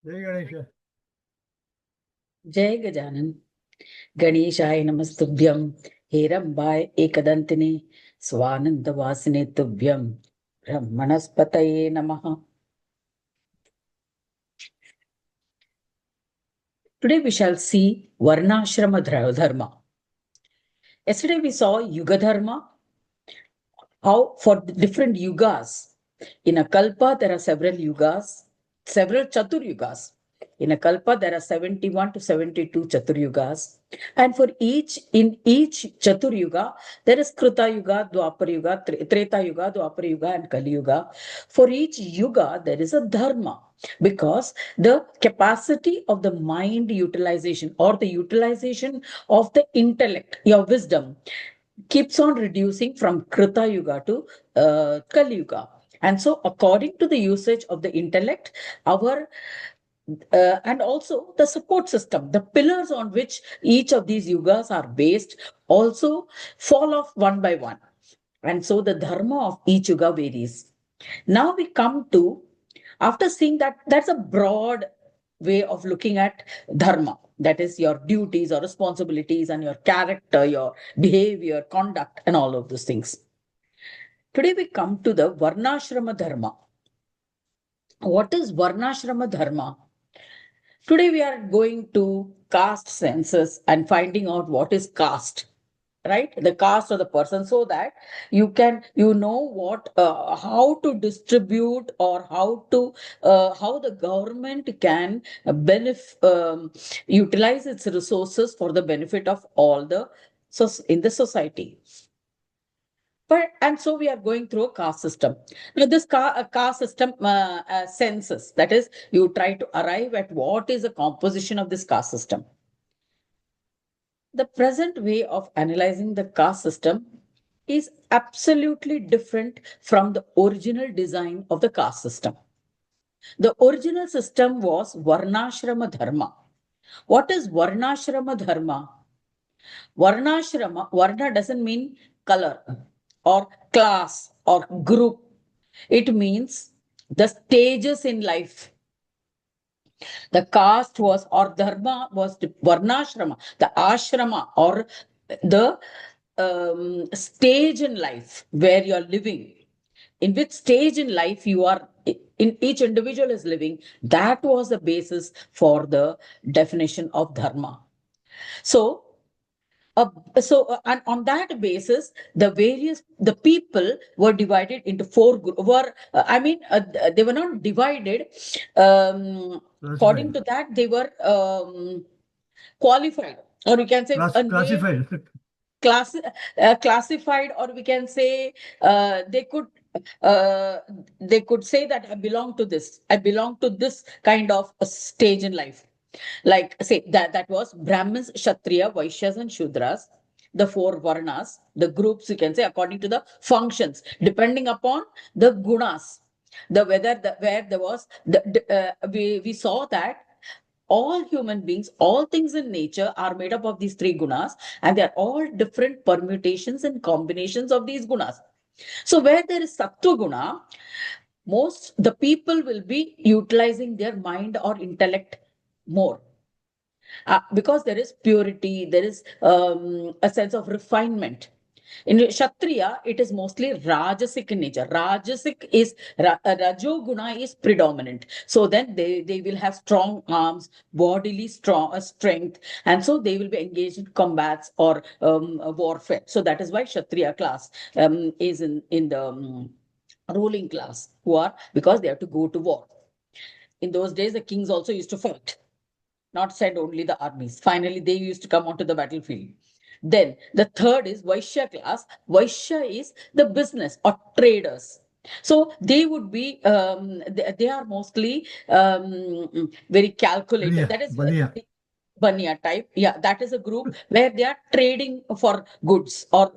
Jai Ganesha. Jai Gajanan, Ganeshaya Namastubhyam, Herambai Ekadantine, Swananda Vasine Tubhyam, Brahmanaspataye Namaha. Today we shall see Varnashrama Dharma. Yesterday we saw Yuga Dharma, how for the different yugas. In a kalpa, there are several yugas, several chatur yugas. In a kalpa, there are 71 to 72 chatur yugas. And for in each chatur yuga, there is Krita yuga, Dwapar yuga, Treta yuga, Dwapar yuga, and Kali yuga. For each yuga, there is a dharma. Because the capacity of the mind utilization or the utilization of the intellect, your wisdom, keeps on reducing from Krita Yuga to Kali Yuga. And so, according to the usage of the intellect, our and also the support system, the pillars on which each of these yugas are based, also fall off one by one. And so, the dharma of each yuga varies. Now we come to, after seeing that, that's a broad way of looking at dharma. That is your duties or responsibilities and your character, your behavior, conduct, and all of those things. Today we come to the Varnashrama Dharma. What is Varnashrama Dharma? Today we are going to caste census and finding out what is caste, right? The caste of the person, so that you know what how to distribute, or how the government can utilize its resources for the benefit of all the in the society. And so we are going through a caste system. Now, this caste system census, that is, you try to arrive at what is the composition of this caste system. The present way of analyzing the caste system is absolutely different from the original design of the caste system. The original system was Varnashrama Dharma. What is Varnashrama Dharma? Varna doesn't mean color or class or group. It means the stages in life. The caste was, or dharma was Varnashrama, the ashrama, or the stage in life where you are living. In which stage in life you are, in each individual is living, that was the basis for the definition of dharma. So, and on that basis, the people were divided into four they were not divided. According Classified. to that, they were qualified, or you can say named, Classified. classified, or we can say uh, they could say that I belong to this kind of a stage in life. Like, say that was Brahmins, Kshatriya, Vaishyas, and Shudras, the four varnas, the groups, you can say, according to the functions, depending upon the gunas. The whether the where there was we saw that all human beings, all things in nature are made up of these three gunas, and they are all different permutations and combinations of these gunas. So where there is sattva guna, most the people will be utilizing their mind or intellect more. Because there is purity, there is a sense of refinement. In Kshatriya, it is mostly Rajasic in nature. Rajoguna is predominant. So then they will have strong arms, bodily strength, and so they will be engaged in combats or warfare. So that is why Kshatriya class is in the ruling class, who are, because they have to go to war. In those days, the kings also used to fight, not send only the armies. Finally, they used to come onto the battlefield. Then the third is Vaishya class. Vaishya is the business or traders. So they would be, they are mostly very calculated. Bania. That is Bania. Banya type. Yeah, that is a group where they are trading for goods, or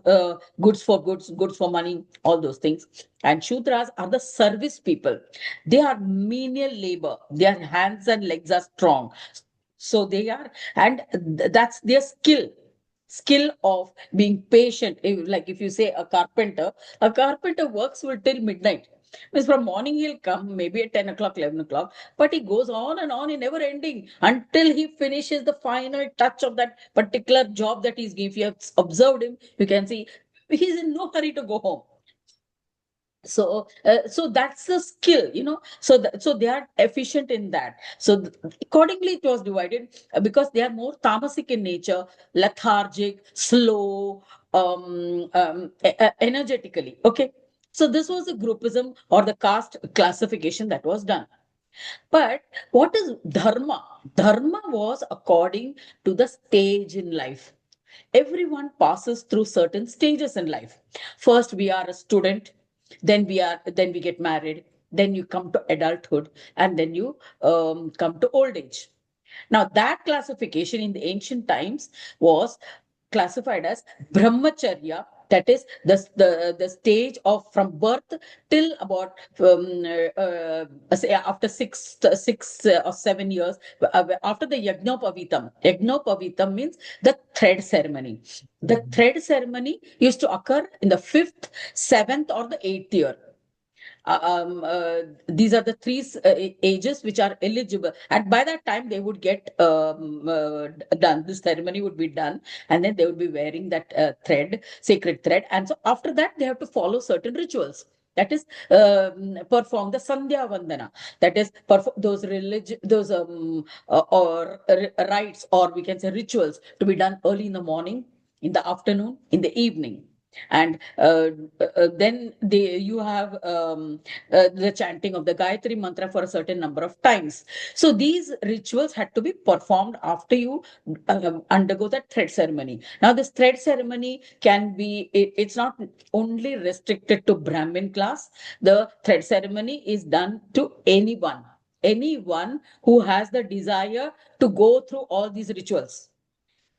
goods for goods, goods for money, all those things. And Shudras are the service people. They are menial labor. Their hands and legs are strong. So they are, and that's their skill of being patient. Like if you say a carpenter works till midnight. Means from morning he'll come, maybe at 10 o'clock, 11 o'clock, but he goes on and on, in never ending, until he finishes the final touch of that particular job that he's given. If you have observed him, you can see he's in no hurry to go home. So that's the skill, so they are efficient in that. So accordingly it was divided, because they are more tamasic in nature, lethargic, slow, energetically. Okay, so this was the groupism or the caste classification that was done. But what is dharma? Dharma was according to the stage in life. Everyone passes through certain stages in life. First we are a student, then we get married, then you come to adulthood, and then you come to old age. Now that classification in the ancient times was classified as brahmacharya, that is the stage of from birth till about say after 6 or 7 years, after the Yagna Pavitam. Yagna Pavitam means the thread ceremony. The thread ceremony used to occur in the 5th, 7th, or the 8th year. These are the three ages which are eligible, and by that time they would get done. This ceremony would be done, and then they would be wearing that thread, sacred thread. And so after that, they have to follow certain rituals. That is, perform the Sandhya Vandana. That is, perform those rites, or we can say rituals, to be done early in the morning, in the afternoon, in the evening. And then you have the chanting of the Gayatri mantra for a certain number of times. So these rituals had to be performed after you undergo that thread ceremony. Now this thread ceremony it's not only restricted to Brahmin class. The thread ceremony is done to anyone who has the desire to go through all these rituals.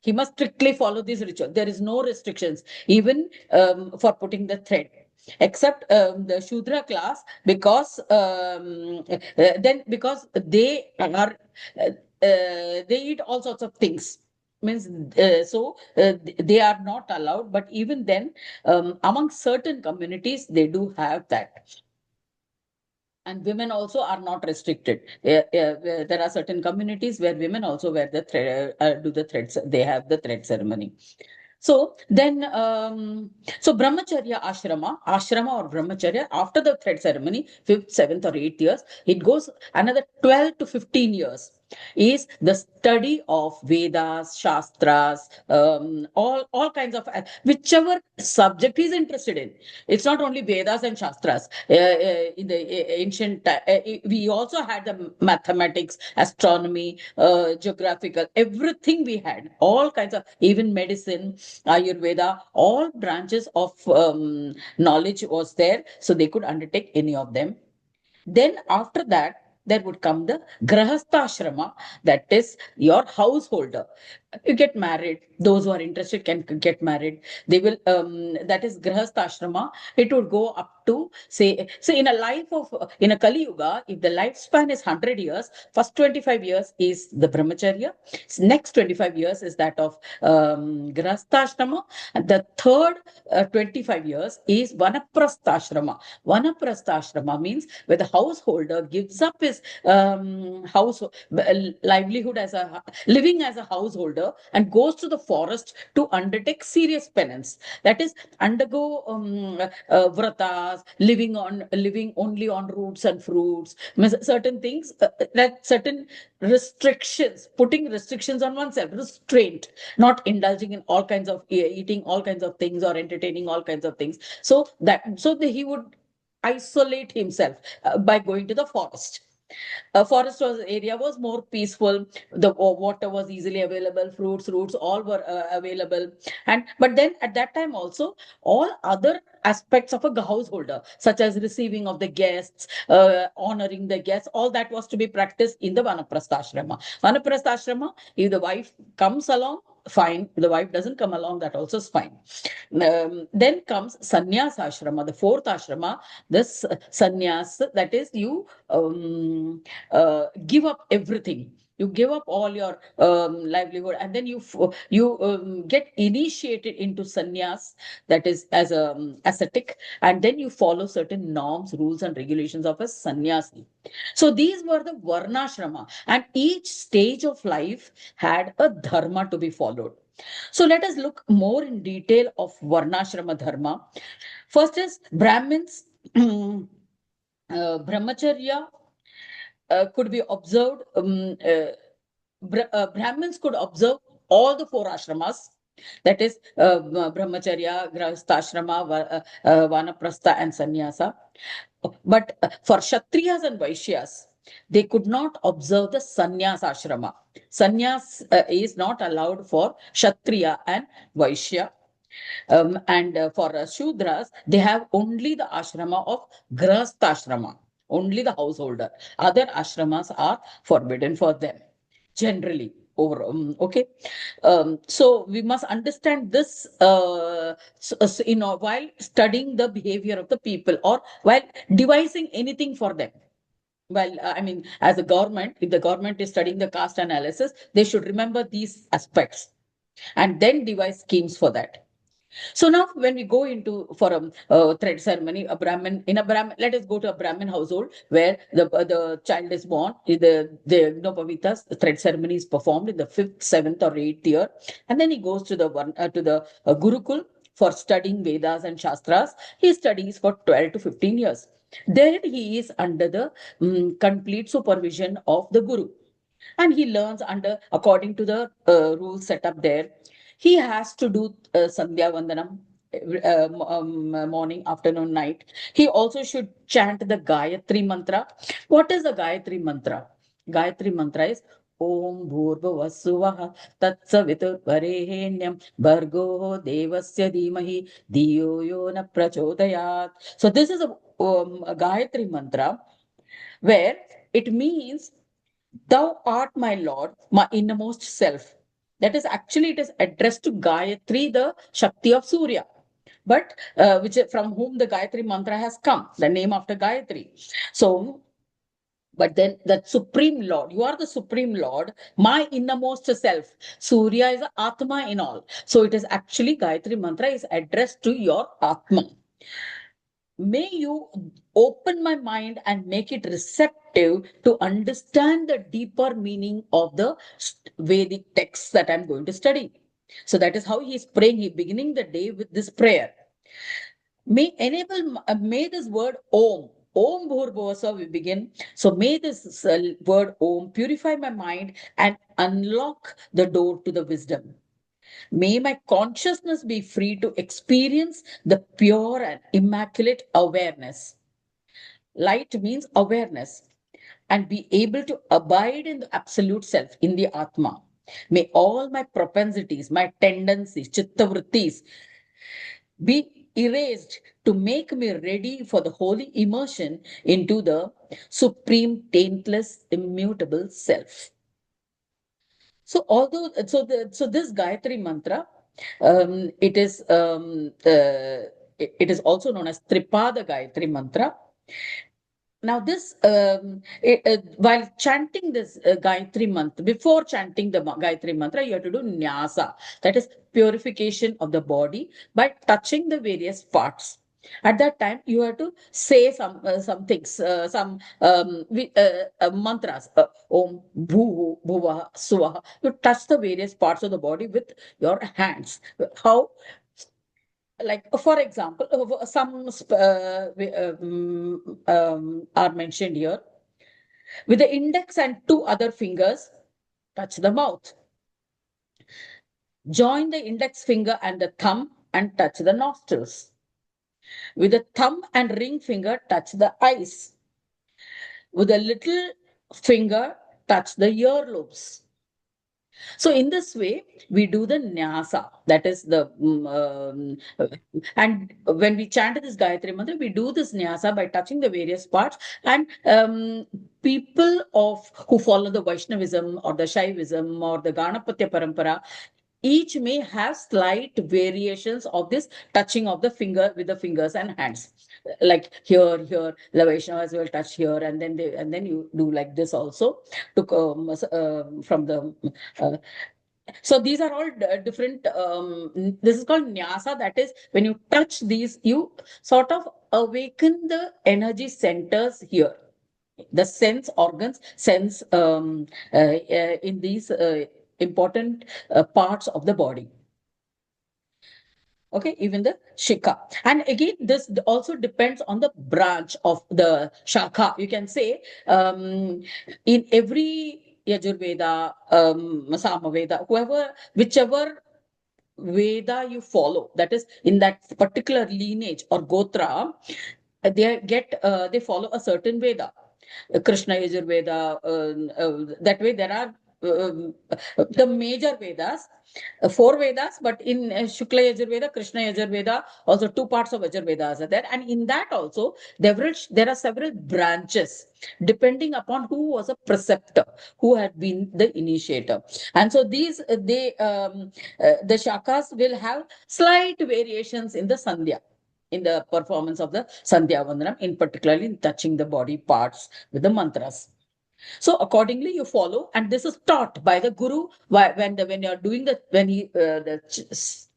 He must strictly follow this ritual. There is no restrictions, even for putting the thread, except the Shudra class, because because they are they eat all sorts of things. Means they are not allowed. But even then, among certain communities, they do have that. And women also are not restricted. There are certain communities where women also wear the do the threads. They have the thread ceremony. So then, brahmacharya ashrama or brahmacharya, after the thread ceremony, 5th, 7th, or 8th years, it goes another 12 to 15 years, is the study of Vedas, Shastras, all kinds of, whichever subject he's interested in. It's not only Vedas and Shastras. In the ancient, we also had the mathematics, astronomy, geographical, everything we had, all kinds of, even medicine, Ayurveda, all branches of knowledge was there, so they could undertake any of them. Then after that, there would come the grihastha ashrama, that is your householder. You get married. Those who are interested can get married. They will, that is grihastha ashrama. It would go up to, say, in a life of, in a Kali Yuga, if the lifespan is 100 years, first 25 years is the brahmacharya, next 25 years is that of grihastha ashrama, and the third 25 years is vanaprastha ashrama. Vanaprastha ashrama means where the householder gives up his house livelihood as a living as a householder and goes to the forest to undertake serious penance. That is, undergo vratas, living only on roots and fruits, certain things, that certain restrictions, putting restrictions on oneself, restraint, not indulging in all kinds of eating all kinds of things or entertaining all kinds of things. He would isolate himself by going to the forest. Area was more peaceful. The water was easily available. Fruits, roots, all were available. But then at that time also, all other aspects of a householder, such as receiving of the guests, honoring the guests, all that was to be practiced in the vanaprastha ashrama. Vanaprastha ashrama, if the wife comes along, fine. If the wife doesn't come along, that also is fine. Then comes sannyasa ashrama, the 4th ashrama. This sannyas, that is, you give up everything. You give up all your livelihood, and then you get initiated into sannyas, that is as a ascetic, and then you follow certain norms, rules, and regulations of a sannyasi. So these were the varnashrama, and each stage of life had a dharma to be followed. So let us look more in detail of varnashrama dharma. First is Brahmins. Brahmacharya could be observed. Brahmins could observe all the four ashramas, that is brahmacharya, grihastha, vanaprastha, and sannyasa. But for Kshatriyas and Vaishyas, they could not observe the sannyas ashrama. Sannyas is not allowed for Kshatriya and Vaishya. And for Shudras, they have only the ashrama of grihastha ashrama, only the householder. Other ashramas are forbidden for them, generally. Over, okay, so we must understand this, while studying the behavior of the people, or while devising anything for them. Well, I mean, as a government, if the government is studying the caste analysis, they should remember these aspects and then devise schemes for that. So now, when we go into for a thread ceremony, a Brahmin, let us go to a Brahmin household where the child is born. The Yagna Pavitas, the thread ceremony is performed in the 5th, 7th, or 8th year, and then he goes to the Gurukul for studying Vedas and Shastras. He studies for 12 to 15 years. There he is under the complete supervision of the Guru, and he learns under according to the rules set up there. He has to do Sandhya Vandanam, morning, afternoon, night. He also should chant the Gayatri mantra. What is the Gayatri mantra? Gayatri mantra is Om Bhurbhuva Suvah Tatsavitur Varehenyam Bhargo Devasya Dhimahi Dhiyo Yo Na Prachodayat. So this is a Gayatri mantra where it means, Thou art my Lord, my innermost self. That is actually, it is addressed to Gayatri, the Shakti of Surya, but which from whom the Gayatri mantra has come, the name after Gayatri. So, but then that Supreme Lord, you are the Supreme Lord, my innermost self. Surya is Atma in all. So it is actually Gayatri mantra is addressed to your Atma. May you open my mind and make it receptive to understand the deeper meaning of the Vedic texts that I'm going to study. So that is how he is praying. He beginning the day with this prayer. May this word Om, Om Bhurbhuvasa we begin. So may this word Om purify my mind and unlock the door to the wisdom. May my consciousness be free to experience the pure and immaculate awareness. Light means awareness, and be able to abide in the absolute self, in the Atma. May all my propensities, my tendencies, chittavrittis be erased to make me ready for the holy immersion into the supreme, taintless, immutable self. So this Gayatri mantra, it is also known as Tripada Gayatri mantra. Now, while chanting this Gayatri mantra, before chanting the Gayatri mantra, you have to do nyasa, that is purification of the body by touching the various parts. At that time, you have to say some things, mantras. Om Bhu Bhuva Swaha. You touch the various parts of the body with your hands. How? Like, for example, some are mentioned here. With the index and two other fingers, touch the mouth. Join the index finger and the thumb and touch the nostrils. With the thumb and ring finger, touch the eyes. With the little finger, touch the earlobes. So in this way, we do the nyasa. That is and when we chant this Gayatri mantra, we do this nyasa by touching the various parts. And people who follow the Vaishnavism or the Shaivism or the Ganapatya Parampara, each may have slight variations of this touching of the finger with the fingers and hands. like here, the Vaishyas will touch here, and then you do like this also to from the. So these are all different. This is called nyasa. That is, when you touch these, you sort of awaken the energy centers here, the sense organs, sense in these important parts of the body. Okay, even the shikha. And again, this also depends on the branch of the shakha. You can say in every Yajurveda, Samaveda, whichever Veda you follow, that is in that particular lineage or Gotra, they follow a certain Veda. Krishna Yajurveda. That way, there are the major Vedas, four Vedas, but in Shukla Yajurveda, Krishna Yajurveda, also two parts of Yajurvedas are there. And in that also, there are several branches depending upon who was a preceptor, who had been the initiator. And so the shakas will have slight variations in the Sandhya, in the performance of the Sandhya Vandanam, in particularly in touching the body parts with the mantras. So accordingly, you follow, and this is taught by the guru. When you are doing the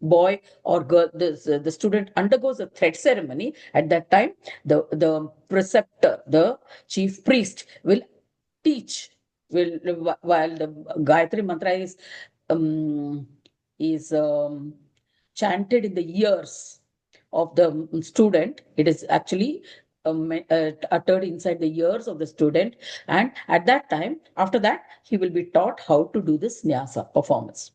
boy or girl, the student undergoes a thread ceremony. At that time, the preceptor, the chief priest, will teach. Will while the Gayatri mantra is chanted in the ears of the student. It is actually uttered inside the ears of the student, and at that time, after that, he will be taught how to do this nyasa performance.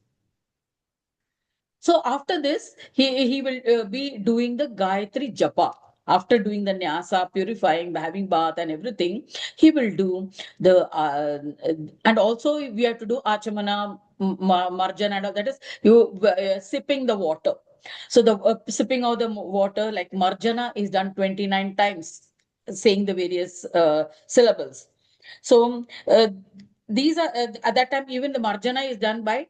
So after this, he will be doing the Gayatri Japa. After doing the nyasa, purifying, having bath, and everything, he will do the and also we have to do achamana, marjana, and all that is you sipping the water. So the sipping of the water, like marjana, is done 29 times, saying the various syllables. So these are at that time, even the marjana is done by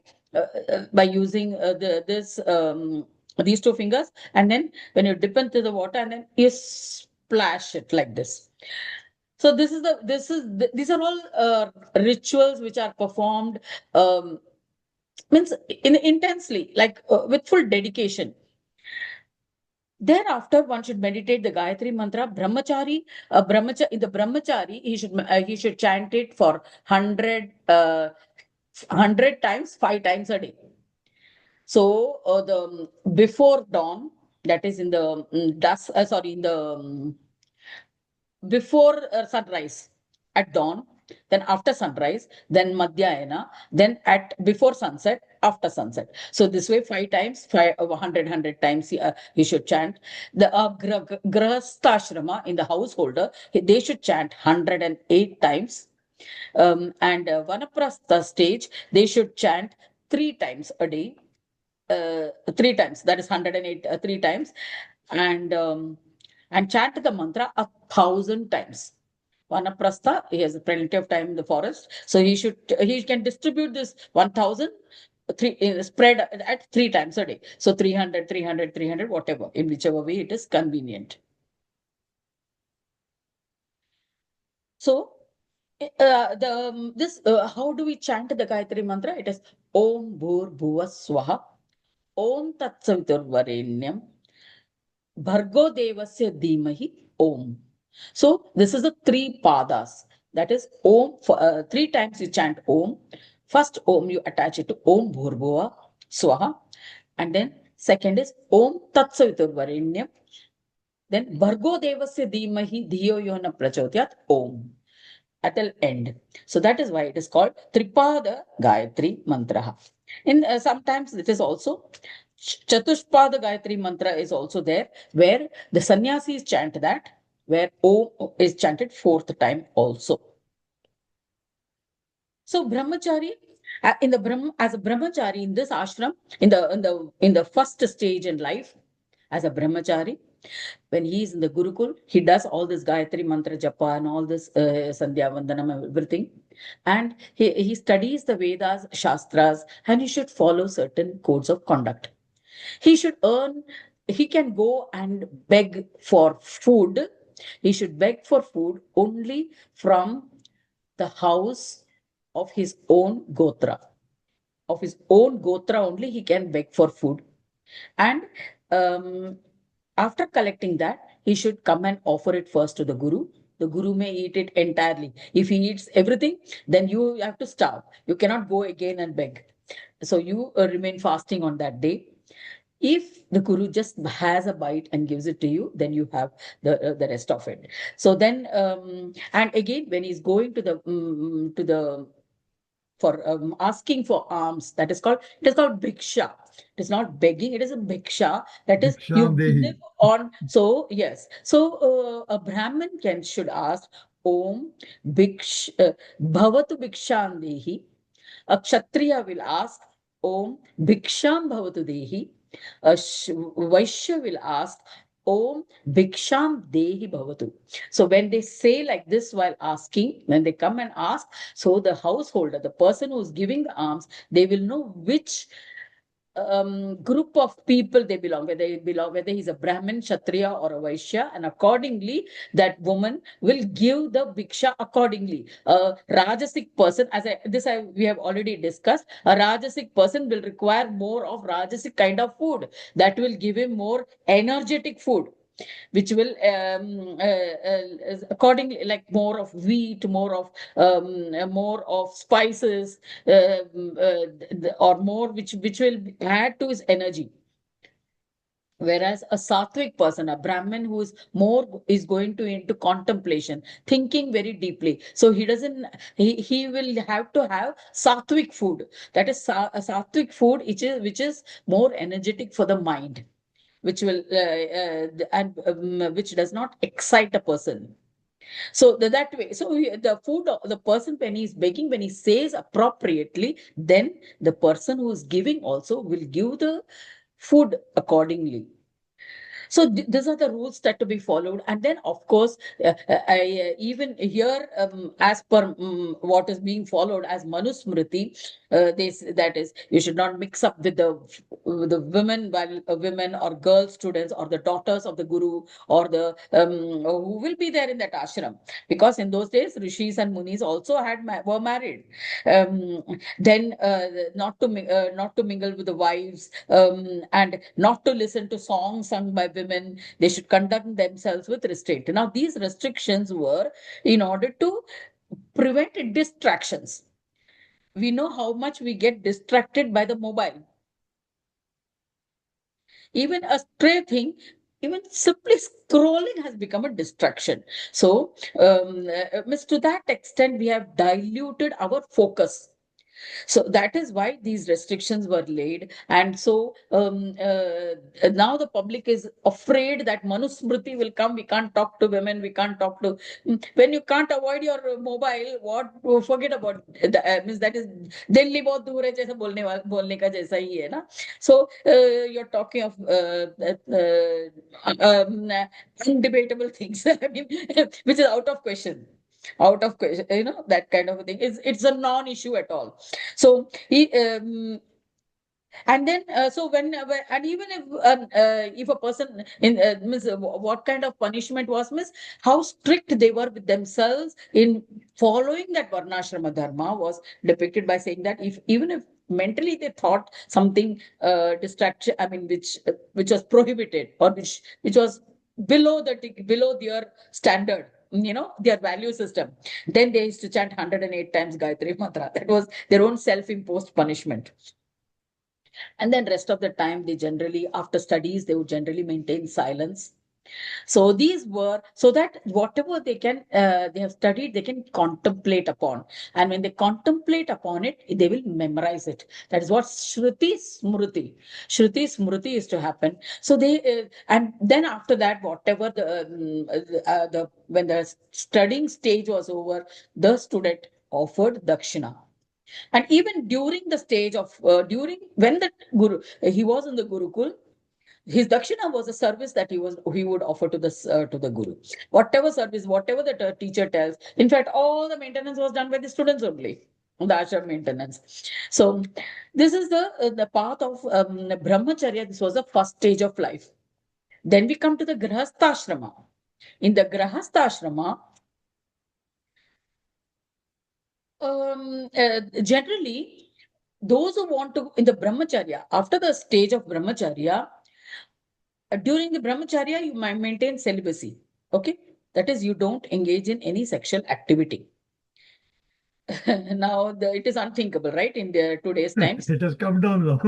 using these two fingers, and then when you dip into the water, and then you splash it like this. So these are all rituals which are performed, means intensely, like with full dedication. Thereafter, one should meditate the Gayatri mantra. In the brahmachari, he should chant it for 100 times, 5 times a day. So the before dawn, that is in the dusk, in the before sunrise, at dawn, then after sunrise, then madhyayana, then at before sunset, after sunset. So this way, 5 times, 100 times you should chant. The grihastha ashrama, in the householder, they should chant 108 times. And vanaprastha stage, they should chant 3 times a day. 3 times, that is 108, 3 times, and chant the mantra 1,000 times. Vanaprastha, he has plenty of time in the forest, so he can distribute this 1,000 spread at 3 times a day. So 300, 300, 300, whatever, in whichever way it is convenient. So how do we chant the Gayatri mantra? It is Om Bhur Bhuva Swaha, Om Tat Saviturvarenyam, Bhargo Devasya Dhimahi, Om. So this is the three padas. That is Om. 3 times you chant Om. First Om you attach it to Om Bhurbhuva Swaha. And then second is Om Tat Saviturvarenyam. Then Bhargo Devasya Dhimahi Dhiyo Yona Prachodhyat, Om. At the end. So that is why it is called Tripada Gayatri Mantra. In sometimes it is also Chatushpada Gayatri Mantra is also there, where the sannyasis chant that, where Om is chanted 4th time also. So brahmachari, as a brahmachari in this ashram, in the first stage in life, as a brahmachari, when he is in the Gurukul, he does all this Gayatri Mantra Japa and all this Sandhya Vandanam and everything. And he studies the Vedas, Shastras, and he should follow certain codes of conduct. He should earn he can go and beg for food. He should beg for food only from the house of his own gotra. Of his own gotra only he can beg for food. And um, after collecting that, he should come and offer it first to the Guru. The Guru may eat it entirely. If he eats everything, then you have to starve. You cannot go again and beg. So you remain fasting on that day. If the Guru just has a bite and gives it to you, then you have the rest of it. So then, and again, when he's going to the for asking for alms, that is called, it is called bhiksha. It is not begging, it is a bhiksha, that is you Bhiksham live Dehi. on. So yes, so a Brahmin can should ask om bhiksh bhavatu bhikshan dehi. A Kshatriya will ask om bhiksham bhavatu dehi. A Vaishya will ask om bhiksham dehi bhavatu. So when they say like this while asking, when they come and ask, so the householder, the person who's giving the alms, they will know which group of people they belong, whether he's a Brahmin, Kshatriya, or a Vaishya, and accordingly, that woman will give the bhiksha accordingly. A Rajasic person, we have already discussed, a Rajasic person will require more of Rajasic kind of food that will give him more energetic food, which will accordingly, like more of wheat, more of spices, or more which will add to his energy. Whereas a sattvic person, a Brahmin who is more, is going to into contemplation, thinking very deeply. So he doesn't, he will have to have sattvic food. That is a sattvic food, which is more energetic for the mind, which will and which does not excite a person. So that way, so the food, the person when he's begging, when he says appropriately, then the person who is giving also will give the food accordingly. So these are the rules that to be followed. And then, of course, even here, as per what is being followed as Manusmriti, that is, you should not mix up with the women, while women or girl students or the daughters of the Guru, or the who will be there in that ashram, because in those days rishis and munis also were married. Um, then not to mingle with the wives, and not to listen to songs sung by women. They should conduct themselves with restraint. Now, these restrictions were in order to prevent distractions. We know how much we get distracted by the mobile. Even a stray thing, even simply scrolling has become a distraction. So, to that extent, we have diluted our focus. So that is why these restrictions were laid. And so now the public is afraid that Manusmriti will come. We can't talk to women. We can't talk to. When you can't avoid your mobile, what? Forget about means that is Delhi बहुत दूर है जैसा बोलने का जैसा ही है ना. So you're talking of undebatable things. I mean, which is out of question, out of question, that kind of a thing. It's a non-issue at all. So and then so and even if a person in means what kind of punishment was, means how strict they were with themselves in following that Varnashrama Dharma was depicted by saying that if even if mentally they thought something distraction, I mean, which was prohibited, or which was below their standard, their value system, then they used to chant 108 times Gayatri Mantra. That was their own self-imposed punishment. And then rest of the time, they generally, after studies, they would generally maintain silence. So these were, so that whatever they have studied, they can contemplate upon. And when they contemplate upon it, they will memorize it. That is what Shruti Smriti is to happen. So and then after that, whatever when the studying stage was over, the student offered dakshina. And even during the stage of during when the guru he was in the Gurukul, his dakshina was a service that he would offer to the guru. Whatever service, whatever the teacher tells. In fact, all the maintenance was done by the students only. The ashram maintenance. So this is the path of brahmacharya. This was the first stage of life. Then we come to the grihastha ashrama. In the grihastha ashrama, generally, those who want to, in the brahmacharya, after the stage of brahmacharya, during the brahmacharya, you might maintain celibacy. Okay? That is, you don't engage in any sexual activity. Now, it is unthinkable, right? In today's times. It has come down though.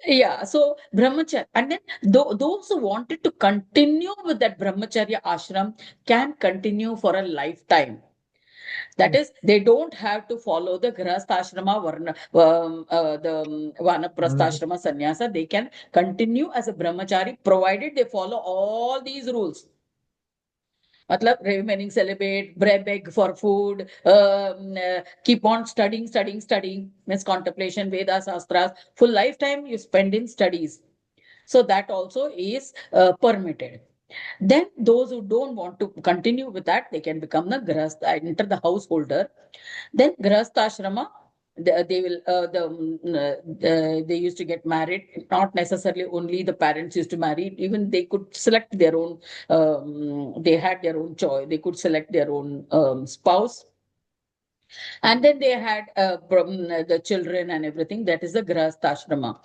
Yeah, so brahmacharya, and then those who wanted to continue with that brahmacharya ashram can continue for a lifetime. That is, they don't have to follow the grihastha ashrama, the vanaprastha ashrama, sannyasa. They can continue as a brahmachari provided they follow all these rules. Matlab, remaining celibate, beg for food, keep on studying, means contemplation, Vedas, Shastras, full lifetime you spend in studies. So that also is permitted. Then those who don't want to continue with that, they can become the grihastha, enter the householder. Then grihastha ashrama, they will they used to get married. Not necessarily only the parents used to marry. Even they could select their own. They had their own choice. They could select their own spouse. And then they had the children and everything. That is the grihastha ashrama.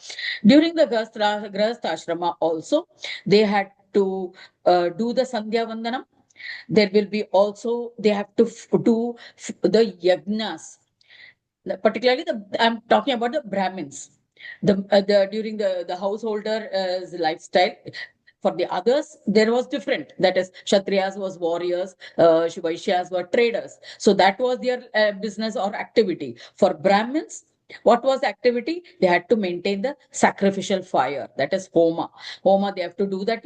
During the grihastha ashrama also, they had to do the sandhya vandanam. There will be also, they have to do the yagnas. Particularly, I'm talking about the Brahmins. The during the householder's lifestyle. For the others, there was different. That is, Kshatriyas was warriors, Vaishyas were traders. So that was their business or activity. For Brahmins, what was activity? They had to maintain the sacrificial fire. That is Homa. Homa, they have to do that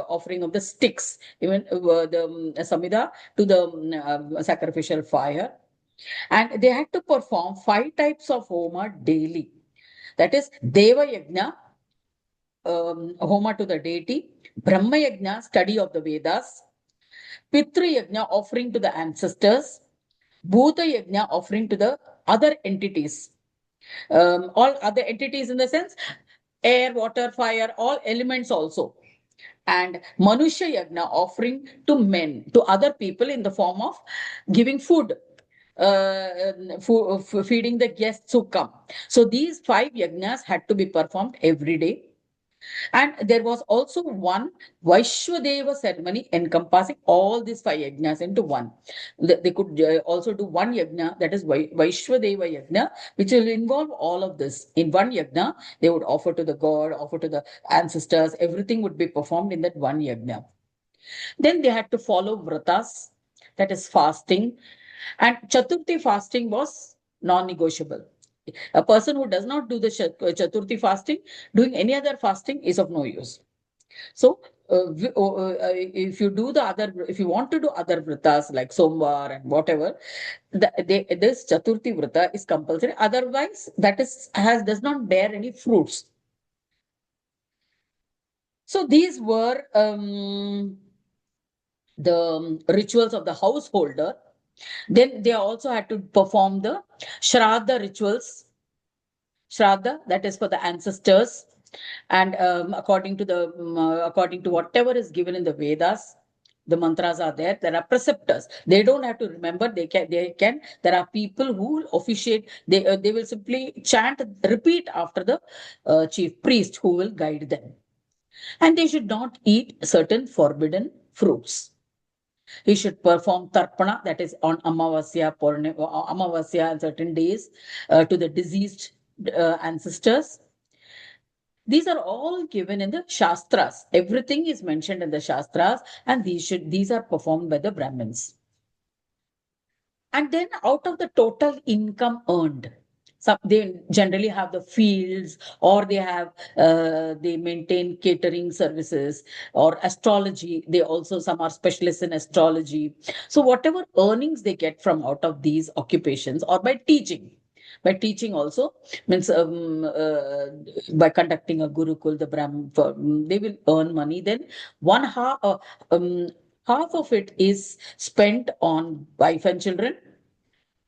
offering of the sticks, even the Samhita to the sacrificial fire. And they had to perform 5 types of Homa daily. That is Deva Yajna, Homa to the deity, Brahma Yajna, study of the Vedas, Pitru Yajna, offering to the ancestors, Bhuta Yajna, offering to the other entities. All other entities in the sense air, water, fire, all elements also. And Manusha Yajna, offering to men, to other people in the form of giving food, feeding the guests who come. So these 5 yajnas had to be performed every day. And there was also one Vaishwadeva ceremony encompassing all these 5 yajnas into one. They could also do one yajna, that is Vaishwadeva yajna, which will involve all of this. In one yajna, they would offer to the god, offer to the ancestors, everything would be performed in that one yajna. Then they had to follow vratas, that is fasting. And Chaturthi fasting was non-negotiable. A person who does not do the Chaturthi fasting, doing any other fasting is of no use. So, if you do the other, if you want to do other vratas like Somvar and whatever, this Chaturthi vrata is compulsory. Otherwise, that does not bear any fruits. So these were the rituals of the householder. Then they also had to perform the Shraddha rituals. Shraddha, that is for the ancestors. And according to whatever is given in the Vedas, the mantras are there. There are preceptors. They don't have to remember. They can. There are people who will officiate. They will simply chant, repeat after the chief priest who will guide them. And they should not eat certain forbidden fruits. He should perform tarpana, that is on Amavasya and certain days to the deceased ancestors. These are all given in the Shastras. Everything is mentioned in the Shastras, and these are performed by the Brahmins. And then out of the total income earned, they generally have the fields, or they maintain catering services or astrology. They also, some are specialists in astrology. So whatever earnings they get from out of these occupations, or by teaching also, means by conducting a gurukul, the Brahmin, they will earn money. Then one half of it is spent on wife and children,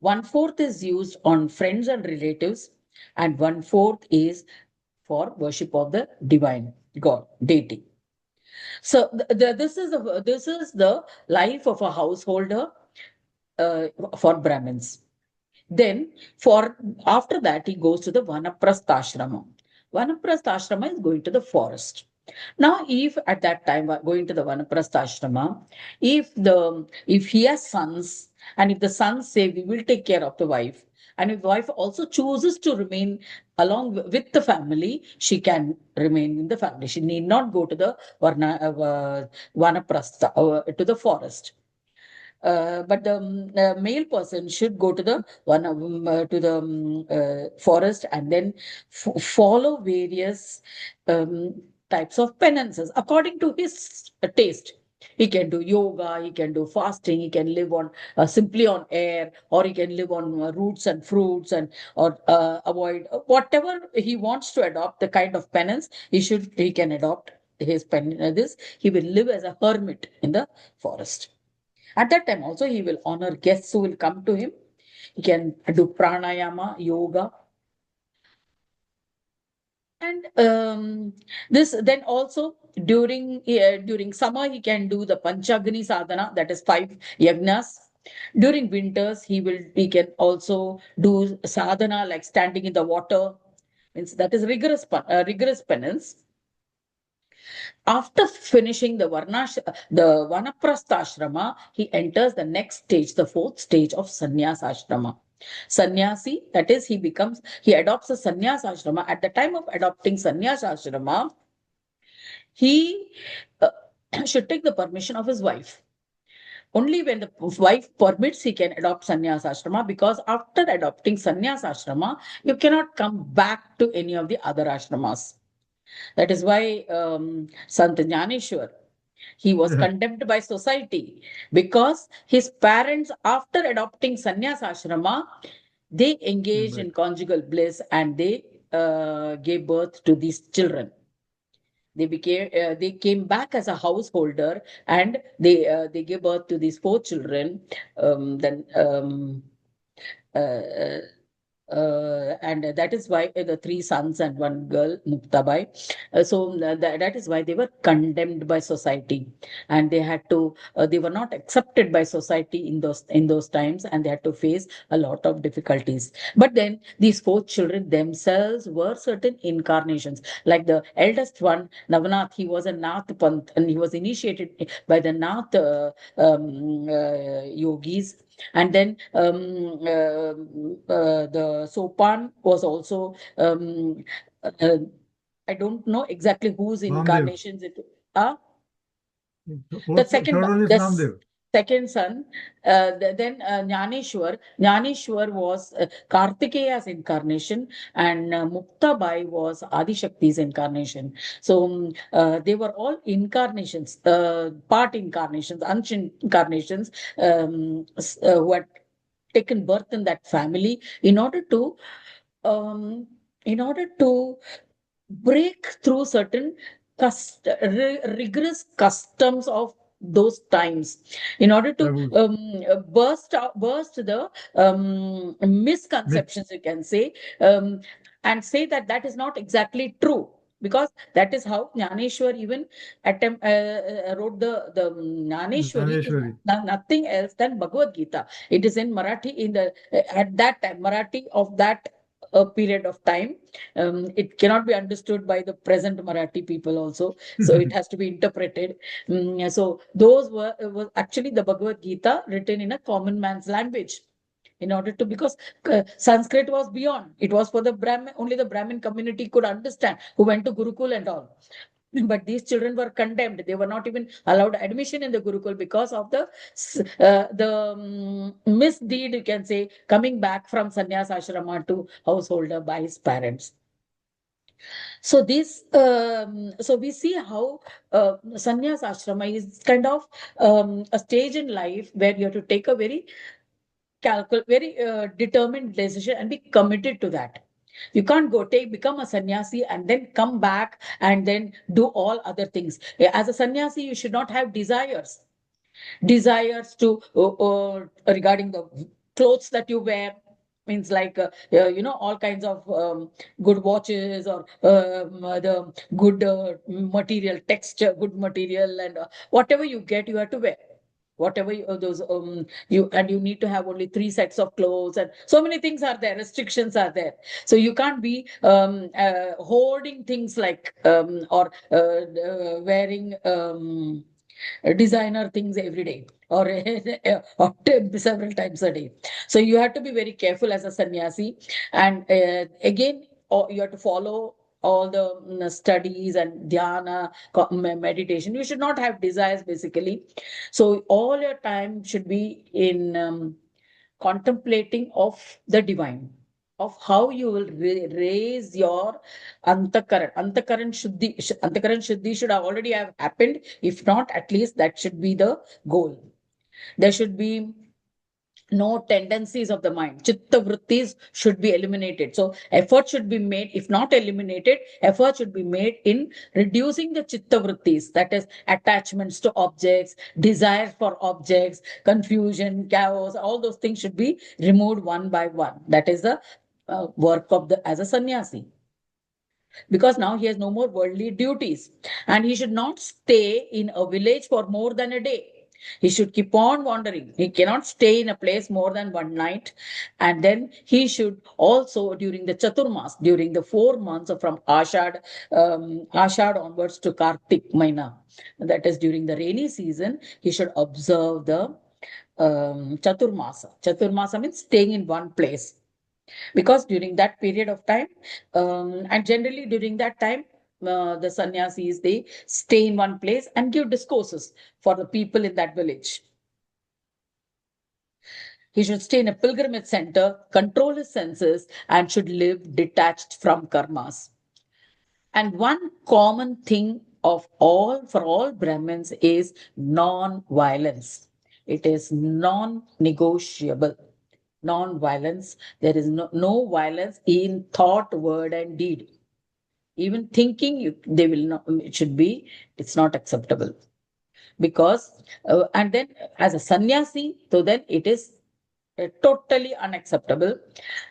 1/4 is used on friends and relatives, and 1/4 is for worship of the divine. god, deity. So this is the life of a householder uh, for Brahmins. Then, for after that, he goes to the vanaprastha ashrama. Vanaprastha ashrama is going to the forest. Now, if at that time going to the vanaprastha ashrama, if he has sons, and if the sons say we will take care of the wife, and if the wife also chooses to remain along with the family, she can remain in the family. She need not go to the vanaprastha to the forest. But the male person should go to the forest and then follow various types of penances according to his taste. He can do yoga, he can do fasting, he can live on simply on air, or he can live on roots and fruits, and or avoid whatever he wants to adopt. The kind of penance he can adopt his pen. This he will live as a hermit in the forest. At that time also, he will honor guests who will come to him. He can do pranayama, yoga. And this then also during summer, he can do the Panchagni sadhana, that is 5 yagnas. During winters, he can also do sadhana like standing in the water. Means that is rigorous penance. After finishing the vanaprastha ashrama, he enters the next stage, the fourth stage of sannyasa ashrama. Sannyasi, that is, he adopts a sannyasa ashrama. At the time of adopting sannyasa ashrama, he should take the permission of his wife. Only when the wife permits, he can adopt sannyasa ashrama, because after adopting sannyasa ashrama, you cannot come back to any of the other ashramas. That is why Sant Jnaneshwar, he was Yeah. condemned by society because his parents, after adopting sannyasa ashrama, they Came engaged back. in conjugal bliss and they gave birth to these children. They came back as a householder, and they gave birth to these 4 children. Then uh, and that is why the 3 sons and 1 girl, Muktabai. That is why they were condemned by society, and they were not accepted by society in those times, and they had to face a lot of difficulties. But then these 4 children themselves were certain incarnations. Like the eldest one, Navanath, he was a Nath Panth, and he was initiated by the Nath yogis. And then the Sopan was also, uh, I don't know exactly whose Ramdev. incarnations it. Uh, the second Third one, one is Ramdev. second son, then Jnaneshwar. Jnaneshwar was Kartikeya's incarnation, and Muktabai was Adi Shakti's incarnation. So they were all incarnations, part incarnations, ancient incarnations, who had taken birth in that family um, in order to break through certain rigorous customs of those times, in order to Taboos. burst the Myths. misconceptions, you can say, and say that that is not exactly true, because that is how Jnaneshwar even wrote the Jnaneshwari is Dhaneshwari. nothing else than Bhagavad Gita. It is in Marathi, in the at that time Marathi of that a period of time. It cannot be understood by the present Marathi people also, so it has to be interpreted. So those was actually the Bhagavad Gita written in a common man's language, in order to, because Sanskrit was beyond. It was for the Brahmin, only the Brahmin community could understand, who went to Gurukul and all. But these children were condemned. They were not even allowed admission in the Gurukul because of the misdeed, you can say, coming back from sannyas ashrama to householder by his parents. So so we see how sannyas ashrama is kind of a stage in life where you have to take a very determined decision and be committed to that. You can't become a sannyasi and then come back and then do all other things. As a sannyasi, you should not have desires to regarding the clothes that you wear, means like all kinds of good watches, or the good material, texture, good material, and whatever you get, you have to wear. Whatever those you need to have only 3 sets of clothes, and so many things are there, restrictions are there. So you can't be hoarding things like or wearing designer things every day, or, or several times a day. So you have to be very careful as a sannyasi. And again, you have to follow all the studies and dhyana, meditation. You should not have desires basically. So all your time should be in contemplating of the divine, of how you will raise your antakaran. Antakaran shuddhi should already have happened. If not, at least that should be the goal. There should be no tendencies of the mind. Chitta vrittis should be eliminated. So effort should be made, if not eliminated, effort should be made in reducing the chitta vrittis, that is attachments to objects, desire for objects, confusion, chaos, all those things should be removed one by one. That is the work of the as a sannyasi, because now he has no more worldly duties, and he should not stay in a village for more than a day. He should keep on wandering. He cannot stay in a place more than one night. And then he should also, during the Chaturmas, during the 4 months from Ashad onwards to Kartik Maina, that is during the rainy season, he should observe the Chaturmasa. Chaturmasa means staying in one place, because during that period of time, and generally during that time, the sannyasis, they stay in one place and give discourses for the people in that village. He should stay in a pilgrimage center, control his senses, and should live detached from karmas. And one common thing of all for all Brahmins is non-violence. It is non-negotiable. Non-violence. There is no violence in thought, word, and deed. Even thinking, they will not. It should be. It's not acceptable, because and then as a sannyasi, so then it is totally unacceptable,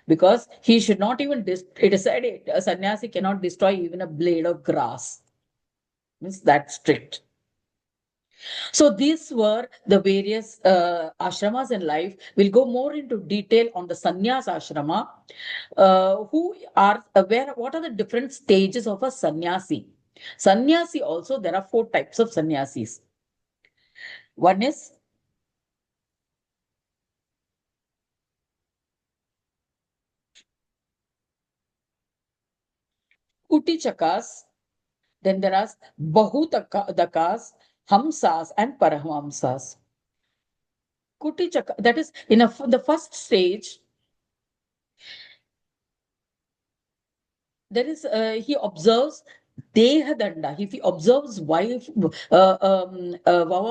because he should not even. It is said a sannyasi cannot destroy even a blade of grass. Means that strict. So these were the various ashramas in life. We'll go more into detail on the sannyasa ashrama. Who are aware? What are the different stages of a sannyasi? Sannyasi also, there are 4 types of sannyasis. One is Kutichakas, then there are Bahutakas, Hamsas, and Parahamsas. Kutichaka, that is the first stage, there is he observes deha danda. If he observes vow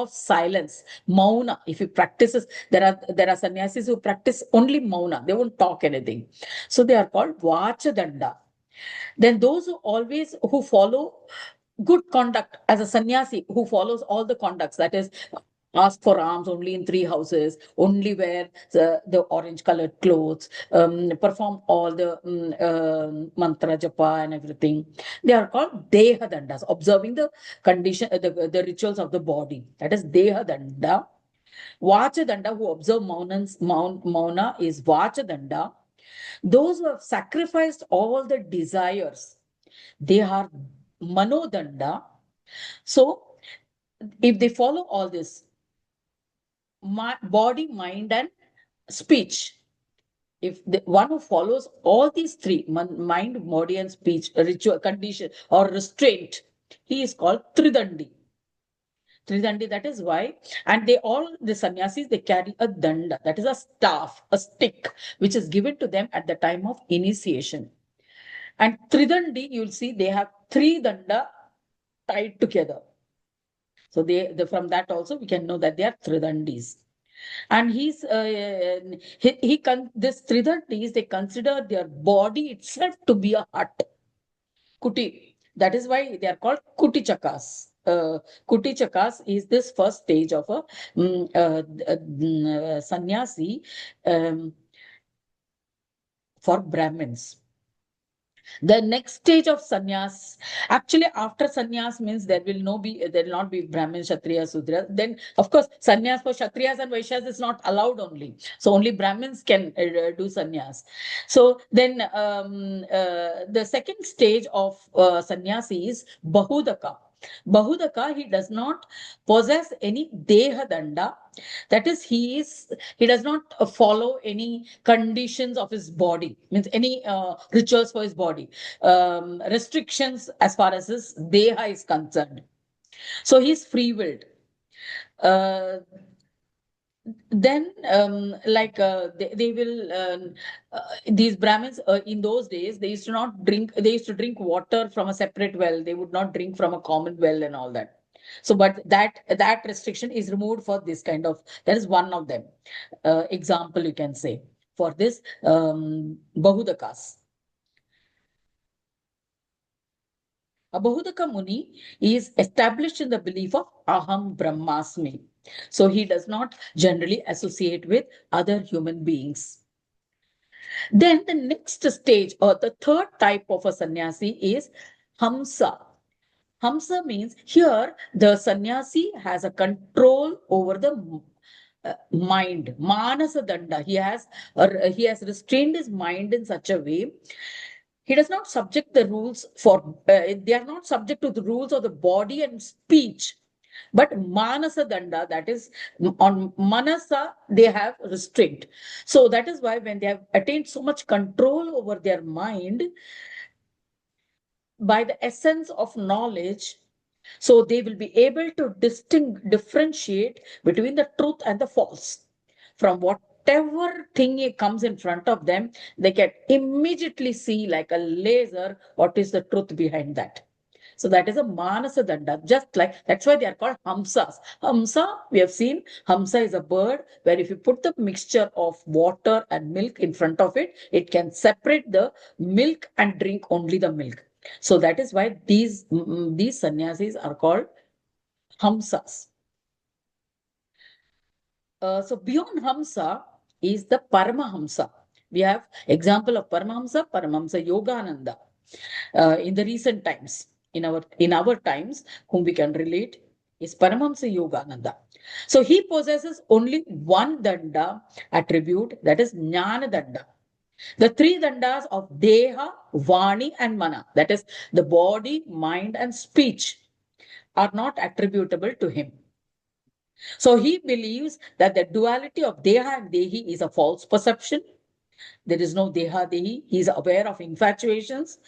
of silence, mauna, if he practices, there are sannyasis who practice only mauna, they won't talk anything, so they are called vacha danda. Then those who follow good conduct as a sannyasi, who follows all the conducts, that is, ask for alms only in 3 houses, only wear the orange colored clothes, perform all the mantra japa and everything. They are called deha dandas, observing the condition, the rituals of the body. That is deha danda. Vacha danda, who observe mauna is vacha danda. Those who have sacrificed all the desires, they are manodanda. So if they follow all this, body, mind, and speech, if the one who follows all these 3, mind, body, and speech, ritual, condition, or restraint, he is called Tridandi. Tridandi, that is why, and the sannyasis, they carry a danda, that is a staff, a stick, which is given to them at the time of initiation. And Tridandi, you'll see they have 3 danda tied together. So from that also we can know that they are Tridandis. And this Tridandis, they consider their body itself to be a hut. Kuti. That is why they are called Kuti Chakas. Kuti Chakas is this first stage of a sannyasi. for Brahmins. The next stage of sannyas, actually after sannyas means there will not be Brahmin, Kshatriya, Shudra. Then of course sannyas for Kshatriyas and Vaishyas is not allowed only. So only Brahmins can do sannyas. So then the second stage of sannyasi is Bahudaka. Bahudaka, he does not possess any deha danda. That is, he does not follow any conditions of his body, means any rituals for his body, restrictions as far as his deha is concerned. So he's free willed. Uh, then they will these Brahmins in those days, they used to not drink, they used to drink water from a separate well, they would not drink from a common well and all that. So but that restriction is removed for this kind of, that is one of them, example you can say for this Bahudakas. A Bahudaka Muni is established in the belief of Aham Brahmasmi. So he does not generally associate with other human beings. Then the next stage or the third type of a sannyasi is Hamsa. Hamsa means here the sannyasi has a control over the mind, manasa danda. He has restrained his mind in such a way. He does not subject the rules for, they are not subject to the rules of the body and speech. But manasa danda, that is on manasa, they have restraint. So that is why when they have attained so much control over their mind by the essence of knowledge, so they will be able to differentiate between the truth and the false. From whatever thing comes in front of them, they can immediately see like a laser what is the truth behind that. So that is a manasa danda, just like that's why they are called hamsas. Hamsa, we have seen, hamsa is a bird where if you put the mixture of water and milk in front of it, it can separate the milk and drink only the milk. So that is why these sannyasis are called hamsas. So beyond hamsa is the paramahamsa. We have example of paramahamsa, Paramahamsa Yogananda. In the recent times, in our times, whom we can relate, is Paramahamsa Yogananda. So he possesses only one danda attribute, that is Jnana danda. The three dandas of Deha, Vani, and Mana, that is the body, mind, and speech, are not attributable to him. So he believes that the duality of Deha and Dehi is a false perception. There is no Deha Dehi. He is aware of infatuations.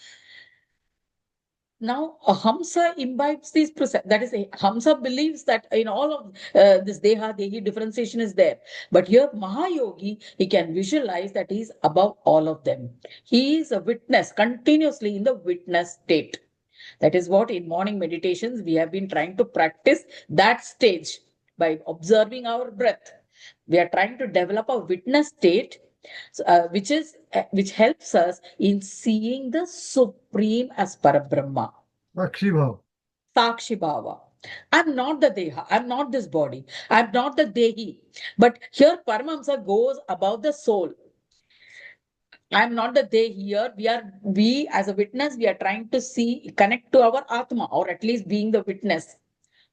Now, a Hamsa imbibes these process. That is, a Hamsa believes that in all of this Deha, Dehi differentiation is there. But here, Mahayogi, he can visualize that he is above all of them. He is a witness, continuously in the witness state. That is what in morning meditations we have been trying to practice that stage by observing our breath. We are trying to develop a witness state, which helps us in seeing the supreme as Parabrahma. Sakshi Bhav. Sakshi Bhava. I'm not the Deha. I'm not this body. I'm not the Dehi. But here Paramahamsa goes above the soul. I'm not the they here. We as a witness, we are trying to connect to our Atma, or at least being the witness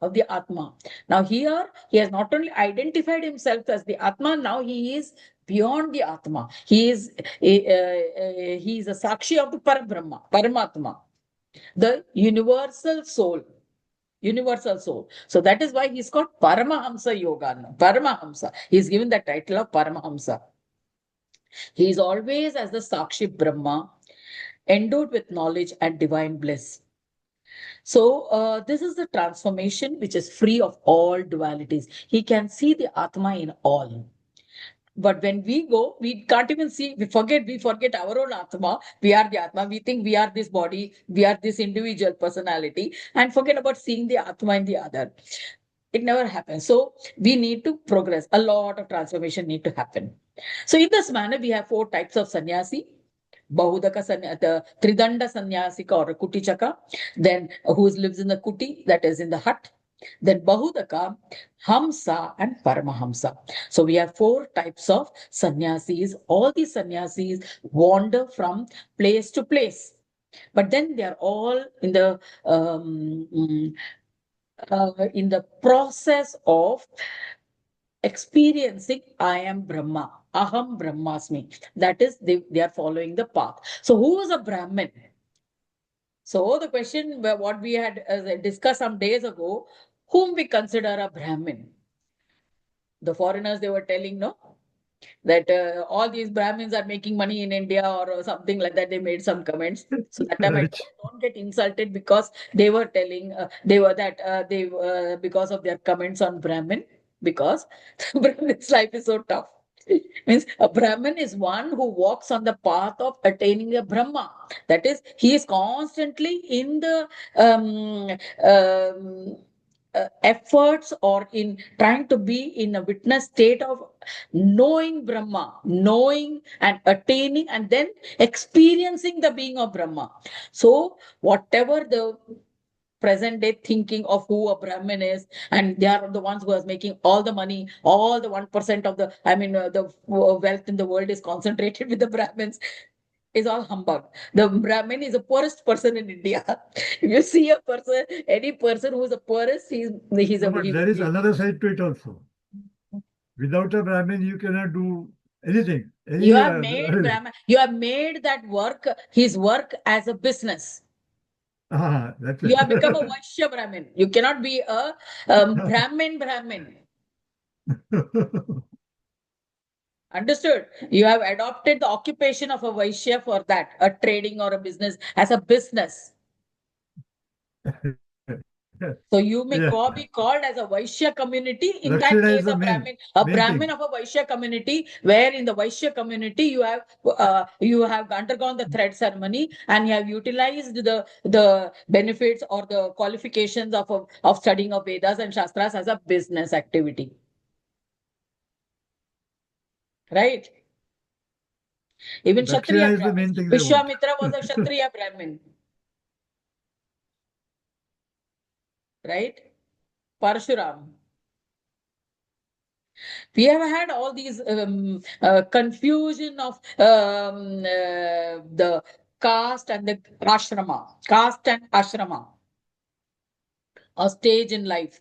of the Atma. Now here, he has not only identified himself as the Atma, now he is beyond the Atma. He is a Sakshi of the Parabrahma, Paramatma, the universal soul. Universal soul. So that is why he's called Paramahamsa Yoga. Paramahamsa. He's given the title of Paramahamsa. He is always as the Sakshi Brahma, endowed with knowledge and divine bliss. So this is the transformation which is free of all dualities. He can see the Atma in all. But when we go, we can't even see, we forget our own Atma. We are the Atma. We think we are this body, we are this individual personality, and forget about seeing the Atma in the other. It never happens. So we need to progress. A lot of transformation need to happen. So in this manner, we have 4 types of sannyasi. Bahudaka the Tridanda sannyasika or Kutichaka, then who lives in the kuti, that is in the hut. Then Bahudaka, Hamsa, and Paramahamsa. So we have four types of sannyasis. All these sannyasis wander from place to place. But then they are all in the process of experiencing I am Brahma. Aham Brahmasmi. That is, they are following the path. So who is a Brahmin? So the question what we had discussed some days ago, whom we consider a Brahmin? The foreigners, they were telling, no, that all these Brahmins are making money in India or something like that. They made some comments. So that time I Right. told, don't get insulted because they were telling, because of their comments on Brahmin, because Brahmin's life is so tough. Means a Brahmin is one who walks on the path of attaining a Brahma. That is, he is constantly in the um, um, efforts or in trying to be in a witness state of knowing Brahma, knowing and attaining and then experiencing the being of Brahma. So, whatever the present day thinking of who a Brahmin is, and they are the ones who are making all the money, all the 1% of the wealth in the world is concentrated with the Brahmins, is all humbug. The Brahmin is the poorest person in India. If you see a person, any person who is the poorest, he's No, a but there is another side to it also. Without a Brahmin, you cannot do anything. you Any, have made Brahman, you have made that work, his work as a business. that's You it. have become a Vaishya Brahmin. You cannot be a Brahmin. Understood? You have adopted the occupation of a Vaishya for that, a trading or a business as a business. So you may Yeah, be called as a Vaishya community. In that Lakshana is case, the A main Brahmin thing. of a Vaishya community, where in the Vaishya community you have undergone the thread ceremony and you have utilized the benefits or the qualifications of studying of Vedas and Shastras as a business activity, right? Even Kshatriya Lakshana is the Brahmins. main thing they want. Vishwamitra was a Kshatriya Brahmin, right? Parshuram. We have had all these confusion of the caste and the caste and ashrama, a stage in life.